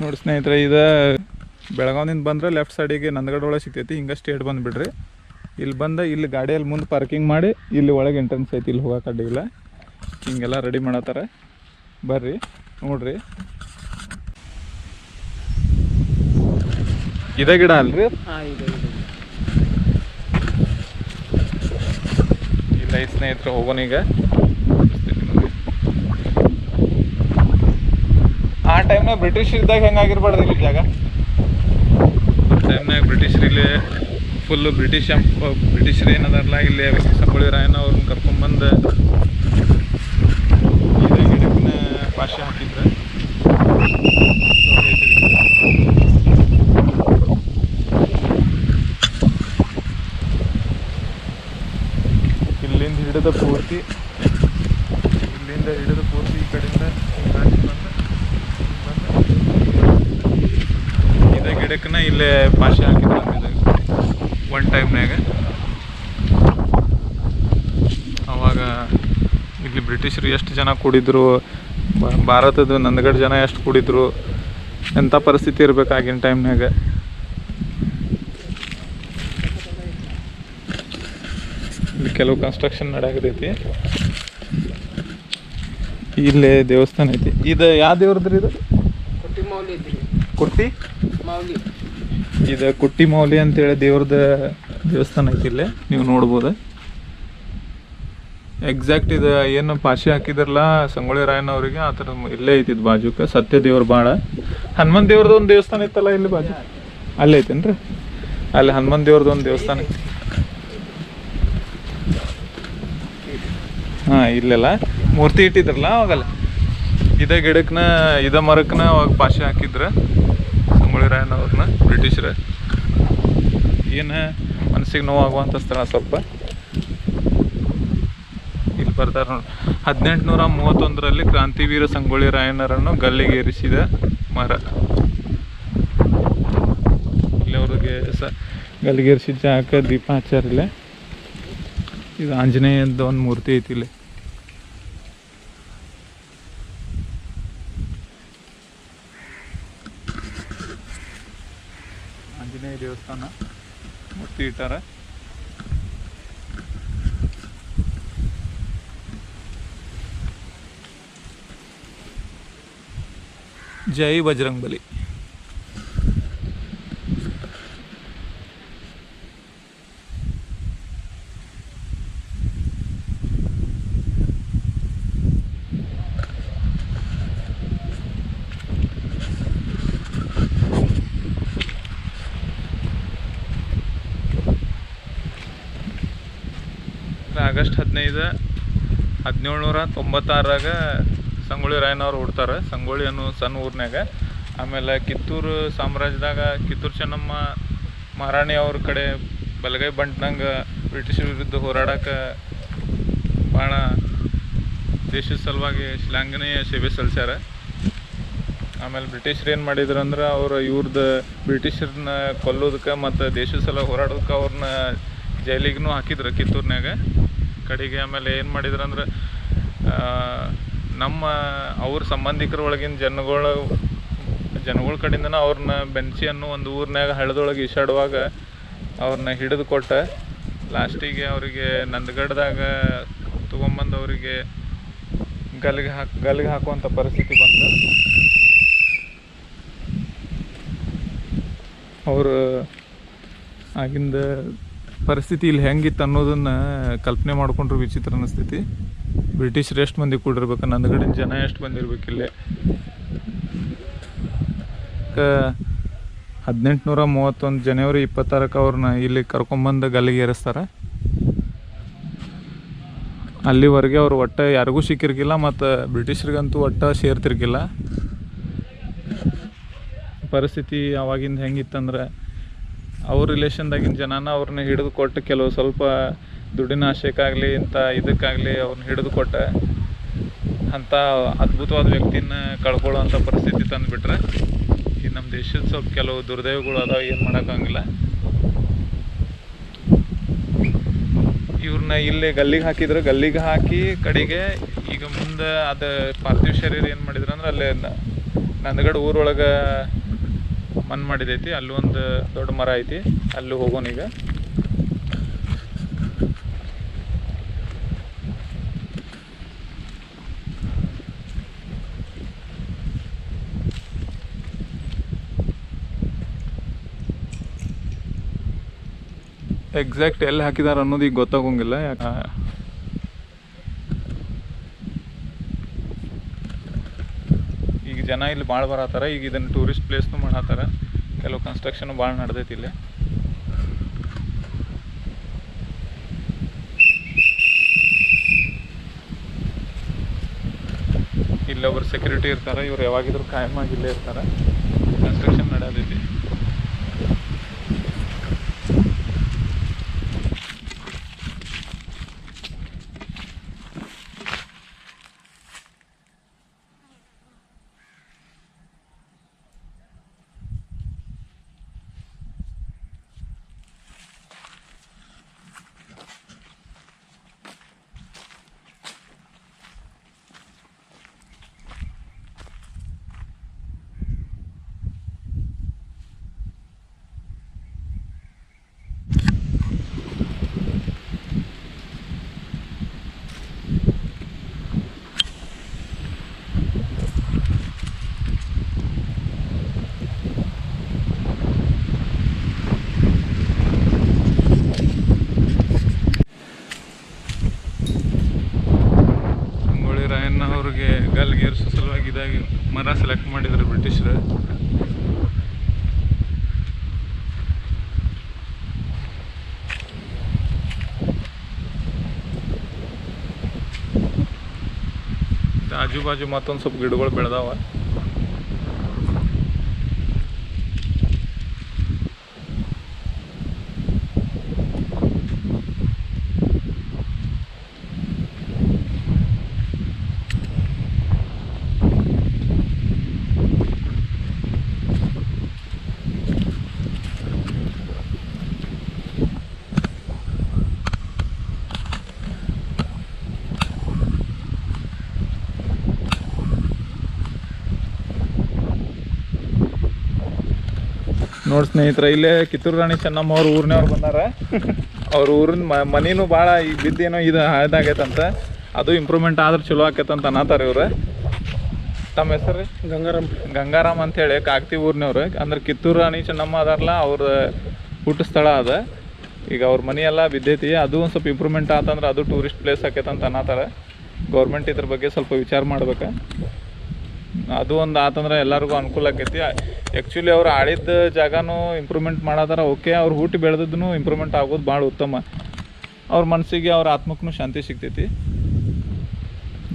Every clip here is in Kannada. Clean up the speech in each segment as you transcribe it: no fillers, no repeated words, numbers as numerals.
ನೋಡಿ ಸ್ನೇಹಿತರೆ, ಇದು ಬೆಳಗಾವಿನಿಂದ ಬಂದರೆ ಲೆಫ್ಟ್ ಸೈಡಿಗೆ ನಂದಗಡ ಒಳಗೆ ಸಿಗ್ತೈತಿ. ಹಿಂಗೆ ಸ್ಟೇಟ್ ಬಂದುಬಿಡ್ರಿ. ಇಲ್ಲಿ ಬಂದು ಇಲ್ಲಿ ಗಾಡಿಯಲ್ಲಿ ಮುಂದೆ ಪಾರ್ಕಿಂಗ್ ಮಾಡಿ ಇಲ್ಲಿ ಒಳಗೆ ಎಂಟ್ರೆನ್ಸ್ ಐತಿ. ಇಲ್ಲಿ ಹೋಗೋಕೆ ಅಡ್ಡಿಲ್ಲ. ಹಿಂಗೆಲ್ಲ ರೆಡಿ ಮಾಡತ್ತಾರೆ. ಬರ್ರಿ ನೋಡ್ರಿ. ಇದೇ ಗಿಡ ಅಲ್ರಿ? ಇಲ್ಲ ಐದು ಸ್ನೇಹಿತರೆ, ಹೋಗೋಣ ಈಗ. ಆ ಟೈಮ್ನಾಗ ಬ್ರಿಟಿಷ್ ಇದ್ದಾಗ ಹೆಂಗಾಗಿರ್ಬಾರ್ದು ಇಲ್ಲಿ ಜಾಗ. ಟೈಮ್ನಾಗ ಬ್ರಿಟಿಷರು ಇಲ್ಲಿ ಫುಲ್ಲು ಬ್ರಿಟಿಷರು ಏನದಾರಲ್ಲ ಇಲ್ಲಿ ಸಂಗೊಳ್ಳಿ ರಾಯಣ್ಣ ಅವ್ರನ್ನ ಕರ್ಕೊಂಡ್ಬಂದು ಇದೇ ಗಿಡಕ್ಕಿನ ಭಾಷೆ ಹಾಕಿದ್ರೆ. ಇಲ್ಲಿಂದ ಹಿಡಿದ ಪೂರ್ತಿ ಈ ಕಡೆಯಿಂದ ಇದೇ ಗಿಡಕ್ಕನ ಇಲ್ಲೇ ಭಾಷೆ ಹಾಕಿದ್ರು ಒನ್ ಟೈಮ್ನಾಗ. ಅವಾಗ ಇಲ್ಲಿ ಬ್ರಿಟಿಷರು ಎಷ್ಟು ಜನ ಕೂಡಿದ್ರು, ಭಾರತದ ನಂದಗಡ ಜನ ಎಷ್ಟು ಕೂಡಿದ್ರು, ಎಂಥ ಪರಿಸ್ಥಿತಿ ಇರ್ಬೇಕು ಆಗಿನ ಟೈಮ್ನಾಗ. ಇಲ್ಲಿ ಕೆಲವು ಕನ್ಸ್ಟ್ರಕ್ಷನ್ ನಡೆಯಾಕತೈತಿ. ಇಲ್ಲೇ ದೇವಸ್ಥಾನ ಐತಿ. ಇದು ಯಾವ ದೇವ್ರದ್ರಿ? ಇದು ಕುಟ್ಟಿ ಮೌಲಿ. ಇದು ಕುಟ್ಟಿ ಮೌಲಿ ಅಂತೇಳಿ ದೇವ್ರದ ದೇವಸ್ಥಾನ ಐತಿ. ಇಲ್ಲೇ ನೀವು ನೋಡ್ಬೋದು. ಎಕ್ಸಾಕ್ಟ್ ಇದು ಏನು ಪಾಶಿ ಹಾಕಿದ್ರಲ್ಲ ಸಂಗೊಳ್ಳಿ ರಾಯಣ್ಣ ಅವರಿಗೆ, ಆ ಥರ ಇಲ್ಲೇ ಐತಿದ್ ಬಾಜುಕ. ಸತ್ಯ ದೇವ್ರು ಭಾಳ. ಹನುಮಂತ ದೇವ್ರದ್ದು ಒಂದು ದೇವಸ್ಥಾನ ಇತ್ತಲ್ಲ ಇಲ್ಲಿ ಬಾಜು, ಅಲ್ಲೇ ಐತೇನ್ರಿ? ಅಲ್ಲಿ ಹನುಮಂತ ದೇವ್ರದ್ದು ಒಂದು ದೇವಸ್ಥಾನ ಐತಿ. ಹಾಂ, ಇಲ್ಲೆಲ್ಲ ಮೂರ್ತಿ ಇಟ್ಟಿದ್ರಲ್ಲ ಅವಾಗಲ್ಲ. ಇದೇ ಗಿಡಕ್ಕನ ಇದೇ ಮರಕ್ಕನ ಅವಾಗ ಪಾಶಿ ಹಾಕಿದ್ರ ಸಂಗೊಳ್ಳಿ ರಾಯಣ್ಣ ಅವ್ರನ್ನ ಬ್ರಿಟಿಷರ. ಏನು ಮನಸ್ಸಿಗೆ ನೋವಾಗುವಂಥ ಸ್ಥಳ ಸ್ವಲ್ಪ. ಇಲ್ಲಿ ಬರ್ತಾರೆ ನೋಡಿ. 1831ರಲ್ಲಿ ಕ್ರಾಂತಿವೀರ ಸಂಗೊಳ್ಳಿ ರಾಯಣ್ಣರನ್ನು ಗಲ್ಲಿಗೇರಿಸಿದ ಮರ. ಇಲ್ಲಿ ಅವ್ರಿಗೆ ಗಲ್ಲಿಗೇರಿಸಿದ ಜಾಗ ದೀಪ ಹಚ್ಚಾರಿಲ್ಲ. ಇದು ಆಂಜನೇಯದ ಒಂದು ಮೂರ್ತಿ ಐತಿ ಇಲ್ಲಿ. ಆಂಜನೇಯ ದೇವಸ್ಥಾನ ಮೂರ್ತಿ ಇಟ್ಟಾರ. ಜೈ ಬಜರಂಗಬಲಿ. ಆಗಸ್ಟ್ 15, 1796 ಸಂಗೊಳ್ಳಿ ರಾಯಣ್ಣವ್ರು ಹುಡ್ತಾರೆ. ಸಂಗೊಳ್ಳಿ ಅನ್ನೋ ಸಣ್ಣ ಊರಿನಾಗ. ಆಮೇಲೆ ಕಿತ್ತೂರು ಸಾಮ್ರಾಜ್ಯದಾಗ ಕಿತ್ತೂರು ಚೆನ್ನಮ್ಮ ಮಹಾರಾಣಿ ಅವ್ರ ಕಡೆ ಬಲಗೈ ಬಂಟ್ನಂಗೆ ಬ್ರಿಟಿಷರ ವಿರುದ್ಧ ಹೋರಾಡಕ್ಕೆ ಭಾಳ ದೇಶದ ಸಲುವಾಗಿ ಶ್ಲಾಘನೀಯ ಸೇವೆ ಸಲ್ಲಿಸ್ಯಾರ. ಆಮೇಲೆ ಬ್ರಿಟಿಷರು ಏನು ಮಾಡಿದ್ರು ಅಂದ್ರೆ ಇವ್ರದ್ದು ಬ್ರಿಟಿಷರನ್ನ ಕೊಲ್ಲೋದಕ್ಕೆ ಮತ್ತು ದೇಶದ ಸಲ ಹೋರಾಡೋದಕ್ಕೆ ಅವ್ರನ್ನ ಜೈಲಿಗೂ ಹಾಕಿದ್ರು ಕಿತ್ತೂರಿನಾಗ ಕಡೆಗೆ. ಆಮೇಲೆ ಏನು ಮಾಡಿದ್ರು ಅಂದ್ರೆ ಅವ್ರ ಸಂಬಂಧಿಕರ ಒಳಗಿನ ಜನಗಳ ಕಡೆಯಿಂದನ ಅವ್ರನ್ನ ಬೆನ್ಸಿ ಅನ್ನೋ ಒಂದು ಊರಿನಾಗ ಹಳ್ಳದೊಳಗೆ ಈಶಾಡುವಾಗ ಅವ್ರನ್ನ ಹಿಡಿದು ಕೊಟ್ಟ ಲಾಸ್ಟಿಗೆ ಅವರಿಗೆ ನಂದಗಡದಾಗ ತೊಗೊಂಬಂದು ಅವರಿಗೆ ಗಲ್ಲಿಗೆ ಹಾಕುವಂಥ ಪರಿಸ್ಥಿತಿ ಬಂತು. ಅವರು ಆಗಿಂದ ಪರಿಸ್ಥಿತಿ ಇಲ್ಲಿ ಹೆಂಗಿತ್ತು ಅನ್ನೋದನ್ನು ಕಲ್ಪನೆ ಮಾಡ್ಕೊಂಡ್ರು ವಿಚಿತ್ರ ಅನ್ನಿಸ್ತೈತಿ. ಬ್ರಿಟಿಷರು ಎಷ್ಟು ಮಂದಿ ಕೂಡಿರ್ಬೇಕು, ನಂದಗಡಿನ ಜನ ಎಷ್ಟು ಬಂದಿರ್ಬೇಕು ಇಲ್ಲೇ. 1831 ಜನವರಿ 26 ಅವ್ರನ್ನ ಇಲ್ಲಿ ಕರ್ಕೊಂಬಂದು ಗಲ್ಲಿಗೆ ಏರಿಸ್ತಾರೆ. ಅಲ್ಲಿವರೆಗೆ ಅವ್ರು ಒಟ್ಟು ಯಾರಿಗೂ ಸಿಕ್ಕಿರ್ಕಿಲ್ಲ ಮತ್ತು ಬ್ರಿಟಿಷರಿಗಂತೂ ಒಟ್ಟು ಸೇರ್ತಿರ್ಕಿಲ್ಲ. ಪರಿಸ್ಥಿತಿ ಅವಾಗಿಂದ ಹೆಂಗಿತ್ತಂದ್ರೆ ಅವ್ರ ರಿಲೇಷನ್ದಾಗಿನ ಜನನ ಅವ್ರನ್ನ ಹಿಡಿದು ಕೊಟ್ಟು ಕೆಲವು ಸ್ವಲ್ಪ ದುಡ್ಡಿನ ಆಶಯಕ್ಕಾಗಲಿ ಇಂಥ ಇದಕ್ಕಾಗಲಿ ಅವ್ರನ್ನ ಹಿಡಿದು ಕೊಟ್ಟ ಅಂಥ ಅದ್ಭುತವಾದ ವ್ಯಕ್ತಿನ ಕಳ್ಕೊಳ್ಳೋವಂಥ ಪರಿಸ್ಥಿತಿ ತಂದುಬಿಟ್ರೆ ಈ ನಮ್ಮ ದೇಶದ ಸ್ವಲ್ಪ ಕೆಲವು ದುರ್ದೈವಗಳು ಅದಾವ, ಏನು ಮಾಡೋಕ್ಕಾಗಿಲ್ಲ. ಇವ್ರನ್ನ ಇಲ್ಲೇ ಗಲ್ಲಿಗೆ ಹಾಕಿದ್ರು. ಗಲ್ಲಿಗೆ ಹಾಕಿ ಕಡೆಗೆ ಈಗ ಮುಂದೆ ಅದು ಪಾರ್ಥಿವ ಶರೀರ ಏನು ಮಾಡಿದ್ರು ಅಂದ್ರೆ ಅಲ್ಲೇ ನಂದಗಡ ಊರೊಳಗೆ ಮಣ್ಣು ಮಾಡಿದೈತಿ, ಅಲ್ಲಿ ಒಂದು ದೊಡ್ಡ ಮರ ಐತಿ, ಅಲ್ಲಿ ಹೋಗೋಣ ಈಗ. ಎಕ್ಸಾಕ್ಟ್ ಎಲ್ಲಿ ಹಾಕಿದಾರ ಅನ್ನೋದು ಈಗ ಗೊತ್ತಾಗೋಂಗಿಲ್ಲ. ಈಗ ಜನ ಇಲ್ಲಿ ಭಾಳ ಬರತ್ತಾರ. ಈಗ ಇದನ್ನು ಟೂರಿಸ್ಟ್ ಪ್ಲೇಸ್ನು ಮಾಡತ್ತಾರ. ಕೆಲವು ಕನ್ಸ್ಟ್ರಕ್ಷನ್ ಭಾಳ ನಡೆದೈತಿ ಇಲ್ಲಿ. ಇಲ್ಲೊಬ್ರು ಸೆಕ್ಯೂರಿಟಿ ಇರ್ತಾರೆ, ಇವ್ರು ಯಾವಾಗಿದ್ರು ಕಾಯಮಾಗಿ ಇಲ್ಲೇ ಇರ್ತಾರೆ. ಕನ್ಸ್ಟ್ರಕ್ಷನ್ ನಡೆದೈತಿ. ಅವ್ರಿಗೆ ಗಲ್ಗೇರಿಸೋ ಸಲುವಾಗಿ ಇದಾಗಿ ಮರ ಸೆಲೆಕ್ಟ್ ಮಾಡಿದ್ರು ಬ್ರಿಟಿಷರು. ಆಜು ಬಾಜು ಮತ್ತೊಂದು ಸ್ವಲ್ಪ ಗಿಡಗಳು ಬೆಳೆದಾವ. ನೋಡಿ ಸ್ನೇಹಿತರೆ, ಇಲ್ಲೇ ಕಿತ್ತೂರು ರಾಣಿ ಚೆನ್ನಮ್ಮ ಅವ್ರ ಊರಿನವ್ರು ಬಂದಾರ. ಅವ್ರ ಊರಿನ ಮನಿನೂ ಭಾಳ ಈಗ ಬಿದ್ದೇನೋ ಇದು ಹಾಳಾಗೈತಂತ, ಅದು ಇಂಪ್ರೂವ್ಮೆಂಟ್ ಆದ್ರೆ ಚಲೋ ಆಕೈತಂತ ಅನ್ನತಾರೆ ಇವ್ರು. ತಮ್ಮ ಹೆಸರು ರೀ? ಗಂಗಾರಾಮ್ ಅಂಥೇಳಿ ಕಾಕತಿ ಊರಿನವ್ರು. ಅಂದ್ರೆ ಕಿತ್ತೂರು ರಾಣಿ ಚೆನ್ನಮ್ಮ ಅದಾರಲ್ಲ, ಅವ್ರ ಹುಟ್ಟ ಸ್ಥಳ ಅದ. ಈಗ ಅವ್ರ ಮನೆ ಎಲ್ಲ ಬಿದ್ದೈತಿ, ಅದು ಒಂದು ಸ್ವಲ್ಪ ಇಂಪ್ರೂವ್ಮೆಂಟ್ ಆತಂದ್ರೆ ಅದು ಟೂರಿಸ್ಟ್ ಪ್ಲೇಸ್ ಆಕೈತಂತ ಅನ್ನತಾರೆ. ಗೌರ್ಮೆಂಟ್ ಇದ್ರ ಬಗ್ಗೆ ಸ್ವಲ್ಪ ವಿಚಾರ ಮಾಡ್ಬೇಕು. ಅದು ಒಂದು ಆತಂದ್ರೆ ಎಲ್ಲರಿಗೂ ಅನುಕೂಲ ಆಕೈತಿ. ಆ್ಯಕ್ಚುಲಿ ಅವ್ರು ಆಳಿದ ಜಾಗನೂ ಇಂಪ್ರೂವ್ಮೆಂಟ್ ಮಾಡತ್ತಾರ, ಓಕೆ. ಅವ್ರು ಹುಟ್ಟಿ ಬೆಳೆದದ್ದು ಇಂಪ್ರೂವ್ಮೆಂಟ್ ಆಗೋದು ಭಾಳ ಉತ್ತಮ. ಅವ್ರ ಮನಸ್ಸಿಗೆ ಅವ್ರ ಆತ್ಮಕ್ಕೂ ಶಾಂತಿ ಸಿಗ್ತೈತಿ.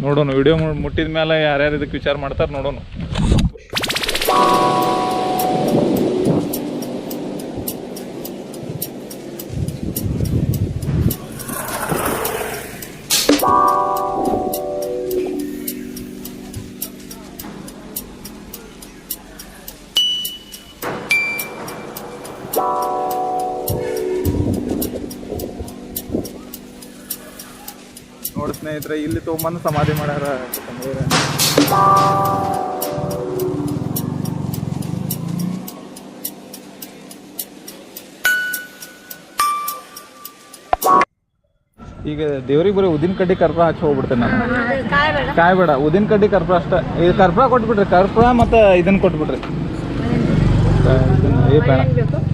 ನೋಡೋಣ, ವಿಡಿಯೋ ಮುಟ್ಟಿದ ಮೇಲೆ ಯಾರ್ಯಾರು ಇದಕ್ಕೆ ವಿಚಾರ ಮಾಡ್ತಾರೆ ನೋಡೋಣ. ನೋಡಿ ಸ್ನೇಹಿತರೆ, ಇಲ್ಲಿ ತೊಗೊಂಬಂದು ಸಮಾಧಿ ಮಾಡ್ಯಾರ. ಈಗ ದೇವ್ರಿಗೆ ಬರೀ ಉದಿನ ಕಡ್ಡಿ ಕರ್ಪೂರ ಹಚ್ಚಿ ಹೋಗ್ಬಿಡ್ತೇನೆ ನಾನು. ಕಾಯಿ ಬೇಡ, ಉದಿನ ಕಡ್ಡಿ ಕರ್ಪೂರ ಅಷ್ಟೇ. ಇದು ಕರ್ಪೂರ ಕೊಟ್ಬಿಡ್ರಿ, ಕರ್ಪೂರ ಮತ್ತು ಇದನ್ನು ಕೊಟ್ಬಿಡ್ರಿ. ಏ ಬೇಡ,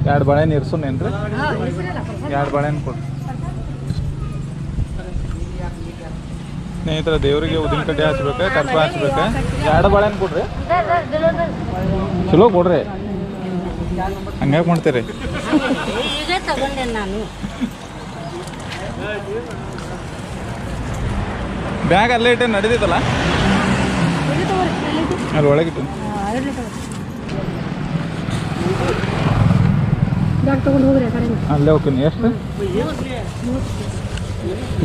2 ಬಾಳೆಹಣ್ಣು ಇರ್ಸೋನೇನ್ರಿ? 2 ಬಾಳೆಹಣ್ಣು ಕೊಡ್ರಿ ಸ್ನೇಹಿತರೆ. ದೇವರಿಗೆ ಉದಿನ ಕಡ್ಡಿ ಹಚ್ಬೇಕು, ಕರ್ಪೂರ ಹಚ್ಬೇಕು. 2 ಬಾಳೆಹಣ್ಣು ಕೊಡ್ರಿ, ಚಲೋ ಕೊಡ್ರಿ. ಹಂಗಾಗಿ ಮಾಡ್ತೀರಿ? ಬ್ಯಾಗ್ ಅಲ್ಲೇ ಇಟ್ಟೆ ನಡೀತೈತಲ್ಲ, ಅಲ್ಲಿ ಒಳಗಿಟ್ಟು ಅಲ್ಲೇ ಹೋಗ್ತೀನಿ. ಎಷ್ಟು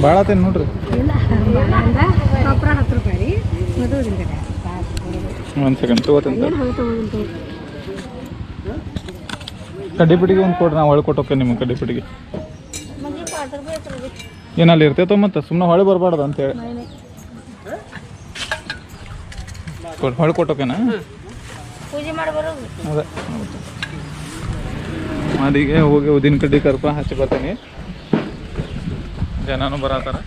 ಭಾಳ ಆತೇನು ನೋಡ್ರಿ. ಒಂದು ಸೆಕೆಂಡ್ ತಗೋತೀನಿ. ಕಡ್ಡಿಪಿಟಿಗೆ ಒಂದು ಕೊಡ್ರಿ, ನಾವು ಹೊಳೆ ಕೊಟ್ಟೋಕೆ ನಿಮಗೆ ಕಡ್ಡಿಪಿಟಿಗೆ. ಏನಲ್ಲಿ ಇರ್ತೈತೋ ಮತ್ತೆ ಸುಮ್ಮನೆ ಹೊಳೆ ಬರಬಾರ್ದು ಅಂತೇಳಿ ಹೊಳೆ ಕೊಟ್ಟೋಕೆನಾ? ಅದೇ ಮಾದಿಗೆ ಹೋಗಿ ಉದಿನ ಕಡ್ಡಿ ಕರ್ಪ ಹಚ್ಚಿ ಬರ್ತೀನಿ. ಜನನೂ ಬರತ್ತಾರ.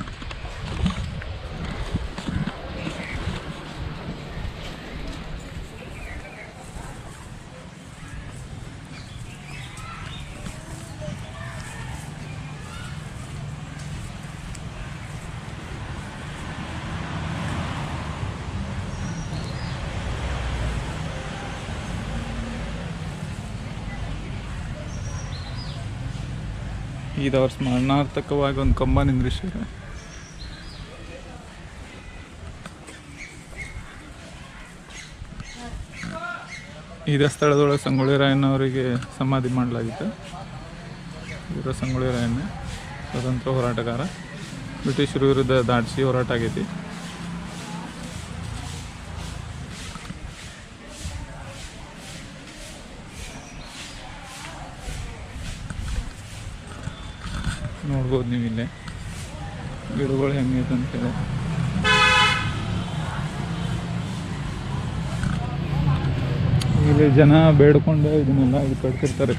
ಇದವ್ರ ಸ್ಮರಣಾರ್ಥಕವಾಗಿ ಒಂದು ಕಂಬ ನಿಂದ್ರಿಸ್ಯಾರ. ಇದೇ ಸ್ಥಳದೊಳಗೆ ಸಂಗೊಳ್ಳಿ ರಾಯಣ್ಣವರಿಗೆ ಸಮಾಧಿ ಮಾಡಲಾಗಿತ್ತು. ಇವರ ಸಂಗೊಳ್ಳಿ ರಾಯಣ್ಣ ಸ್ವತಂತ್ರ ಹೋರಾಟಗಾರ, ಬ್ರಿಟಿಷರ ವಿರುದ್ಧ ದಾಟಿಸಿ ಹೋರಾಟ ಆಗೈತಿ. ನೋಡ್ಬೋದು ನೀವು ಇಲ್ಲೇ ಗಿಡಗಳು ಹೆಂಗೈತೆ ಅಂತೇಳಿ. ಇಲ್ಲಿ ಜನ ಬೇಡ್ಕೊಂಡು ಇದನ್ನೆಲ್ಲ ಇದು ಕಟ್ತಿರ್ತಾರೆ.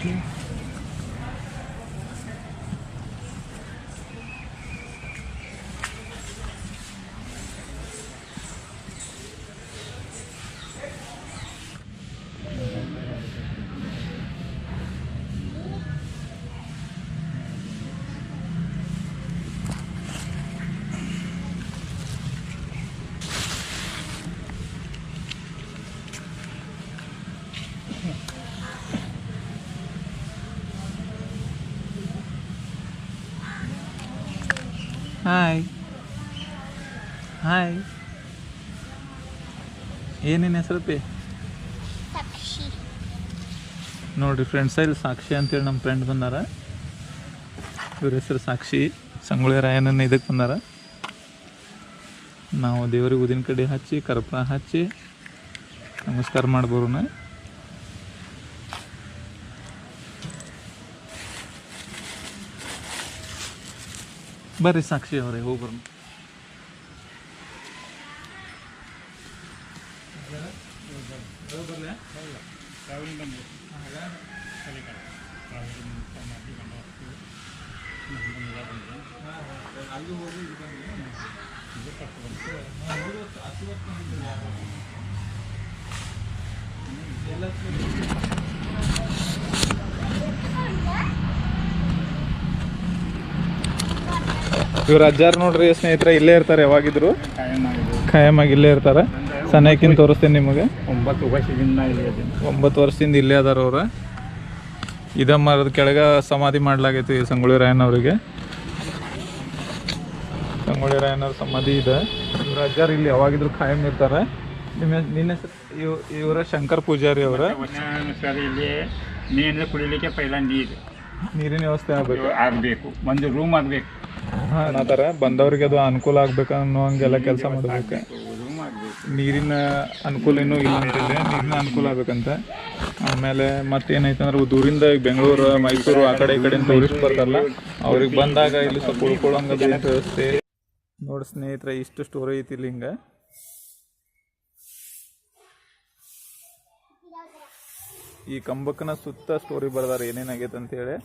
ಹಾಯ್ ಹಾಯ್, ಏನೇನು ಹೆಸರು ಪಿ? ನೋಡಿರಿ ಫ್ರೆಂಡ್ಸ, ಇಲ್ಲಿ ಸಾಕ್ಷಿ ಅಂತೇಳಿ ನಮ್ಮ ಫ್ರೆಂಡ್ ಬಂದಾರ. ಇವ್ರ ಹೆಸರು ಸಾಕ್ಷಿ. ಸಂಗೊಳ್ಳಿ ರಾಯಣ್ಣನ ಇದಕ್ಕೆ ಬಂದಾರ. ನಾವು ದೇವ್ರಿಗೆ ಉದಿನ ಕಡ್ಡಿ ಹಚ್ಚಿ ಕರ್ಪೂರ ಹಚ್ಚಿ ನಮಸ್ಕಾರ ಮಾಡ್ಬೋರುನ. ಬರ್ರಿ ಸಾಕ್ಷಿ ಅವರೇ, ಹೋಗ್ಬರೋಣ. ಇವ್ರ ಅಜ್ಜಾರು ನೋಡ್ರಿ ಸ್ನೇಹಿತರೆ, ಇಲ್ಲೇ ಇರ್ತಾರೆ. ಯಾವಾಗಿದ್ರು ಖಾಯಮಾಗಿ ಇಲ್ಲೇ ಇರ್ತಾರೆ. ಸಣ್ಣಕ್ಕಿಂತ ತೋರಿಸ್ತೇನೆ ನಿಮಗೆ. 9 ವರ್ಷದಿಂದ ಇಲ್ಲೇ ಅದಾರ ಅವ್ರ. ಇದ ಮರದ ಕೆಳಗೆ ಸಮಾಧಿ ಮಾಡ್ಲಾಗೈತಿ ಸಂಗೊಳ್ಳಿ ರಾಯಣ್ಣವ್ರಿಗೆ. ಸಂಗೊಳ್ಳಿ ರಾಯಣ್ಣವ್ರ ಸಮಾಧಿ ಇದೆ. ಇವ್ರ ಅಜ್ಜಾರು ಇಲ್ಲಿ ಯಾವಾಗಿದ್ರು ಖಾಯಂ ಇರ್ತಾರೆ. ನಿನ್ನ ಇವರ ಶಂಕರ್ ಪೂಜಾರಿ ಅವರ. ನೀರು ಕುಡಿಲಿಕ್ಕೆ ಪೈಲ ನೀರಿನ ವ್ಯವಸ್ಥೆ ಆಗಬೇಕು, ಒಂದು ರೂಮ್ ಆಗಬೇಕು. ಅನ್ನತಾರ ಬಂದವ್ರಿಗೆ ಅದು ಅನುಕೂಲ ಆಗ್ಬೇಕು ಅನ್ನೋ ಹಂಗೆಲ್ಲ ಕೆಲಸ ಮಾಡಬೇಕು. ನೀರಿನ ಅನುಕೂಲ ಇನ್ನೂ ಇಲ್ಲ ಅಂತಿದೆ, ನೀರಿನ ಅನುಕೂಲ ಆಗ್ಬೇಕಂತ. ಆಮೇಲೆ ಮತ್ತೇನೈತೆ ಅಂದ್ರೆ ದೂರಿಂದ ಬೆಂಗಳೂರು, ಮೈಸೂರು ಆ ಕಡೆ ಈ ಕಡೆ ಟೂರಿಸ್ಟ್ ಬರ್ತಾರಲ್ಲ, ಅವ್ರಿಗೆ ಬಂದಾಗ ಇಲ್ಲಿ ಸ್ವಲ್ಪ ಉಳ್ಕೊಳ್ಳೋಂಗದ ವ್ಯವಸ್ಥೆ ನೋಡಿ ಸ್ನೇಹಿತರೆ. ಇಷ್ಟು ಸ್ಟೋರಿ ಐತಿ ಇಲ್ಲಿ. ಹಿಂಗೆ ಈ ಕಂಬಕ್ಕನ ಸುತ್ತ ಸ್ಟೋರಿ ಬರ್ದಾರ ಏನೇನಾಗೈತೆ ಅಂತೇಳಿ.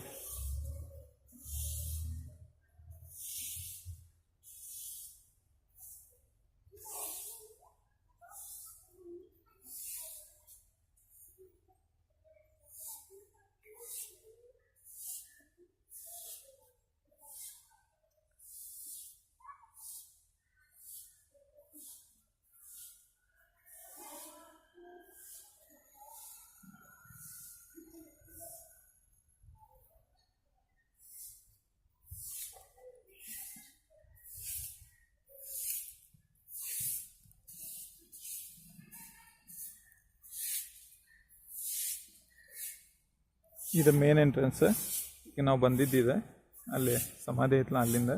ಇದು ಮೇನ್ ಎಂಟ್ರೆನ್ಸ್. ಈಗ ನಾವು ಬಂದಿದ್ದಿದೆ ಅಲ್ಲಿ ಸಮಾಧಿ ಐತಲ್ಲ, ಅಲ್ಲಿಂದ.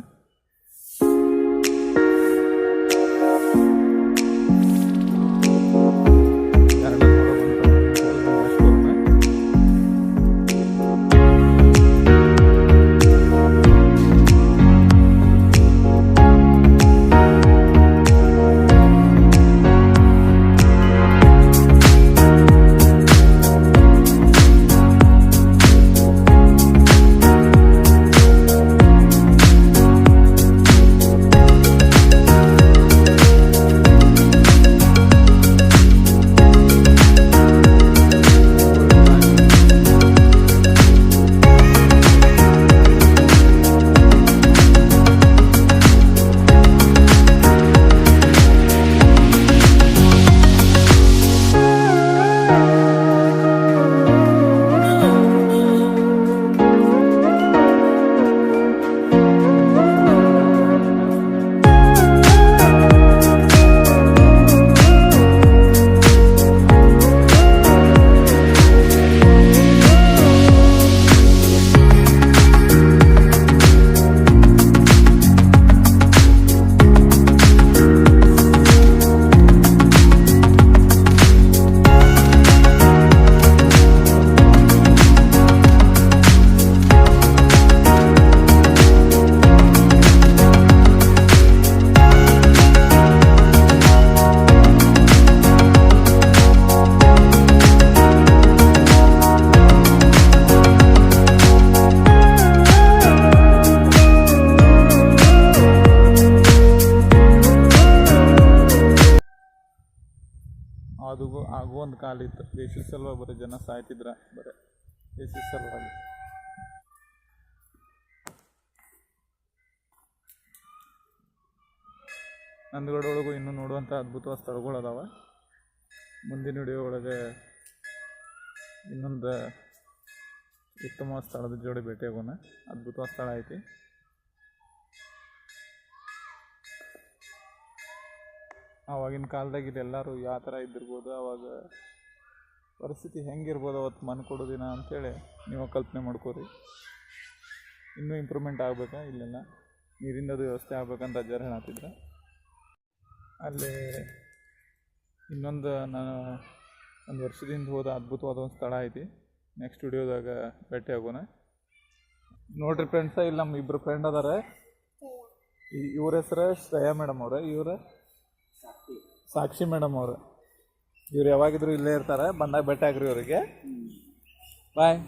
ನಮಗೂ ಒಂದು ಕಾಲಿತ್ತು ದೇಶದ ಸಲುವಾಗಿ ಬರೀ ಜನ ಸಾಯ್ತಿದ್ರ ಬರೀ ದೇಶದ ಸಲುವಾಗಿ. ನಂದಗಡ ಒಳಗೂ ಇನ್ನೂ ನೋಡುವಂಥ ಅದ್ಭುತವಾದ ಸ್ಥಳಗಳು ಅದಾವ. ಮುಂದಿನ ವಿಡಿಯೋ ಒಳಗೆ ಇನ್ನೊಂದು ಉತ್ತಮವಾದ ಸ್ಥಳದ ಜೋಡಿ ಭೇಟಿಯಾಗೋಣ. ಅದ್ಭುತವಾದ ಸ್ಥಳ ಐತಿ. ಆವಾಗಿನ ಕಾಲದಾಗ ಇದೆಲ್ಲರೂ ಯಾವ ಥರ ಇದ್ದಿರ್ಬೋದು, ಆವಾಗ ಪರಿಸ್ಥಿತಿ ಹೆಂಗಿರ್ಬೋದು ಅವತ್ತು ಮನೆ ಕೊಡೋ ದಿನ ಅಂಥೇಳಿ ನೀವು ಕಲ್ಪನೆ ಮಾಡ್ಕೋರಿ. ಇನ್ನೂ ಇಂಪ್ರೂವ್ಮೆಂಟ್ ಆಗ್ಬೇಕಾ ಇಲ್ಲೆಲ್ಲ ನೀರಿಂದದು ವ್ಯವಸ್ಥೆ ಆಗ್ಬೇಕಂತ ಅಜ್ಜಾರು ಹೇಳತ್ತಿದ್ರು. ಅಲ್ಲಿ ಇನ್ನೊಂದು ನಾನು ಒಂದು ವರ್ಷದಿಂದ ಹೋದ ಅದ್ಭುತವಾದ ಒಂದು ಸ್ಥಳ ಐತಿ. ನೆಕ್ಸ್ಟ್ ವಿಡಿಯೋದಾಗ ಭೇಟಿ ಆಗೋಣ. ನೋಡ್ರಿ ಫ್ರೆಂಡ್ಸ, ಇಲ್ಲಿ ನಮ್ಮ ಇಬ್ಬರು ಫ್ರೆಂಡ್ ಅದಾರ. ಇವ್ರ ಹೆಸರು ಶ್ರೇಯಾ ಮೇಡಮ್ ಅವ್ರೆ, ಇವ್ರ ಸಾಕ್ಷಿ ಮೇಡಮ್ ಅವ್ರು. ಇವ್ರು ಯಾವಾಗಿದ್ರು ಇಲ್ಲೇ ಇರ್ತಾರೆ, ಬಂದಾಗ ಭೇಟಿ ಆಗ್ರಿ ಅವ್ರಿಗೆ. ಬಾಯ್.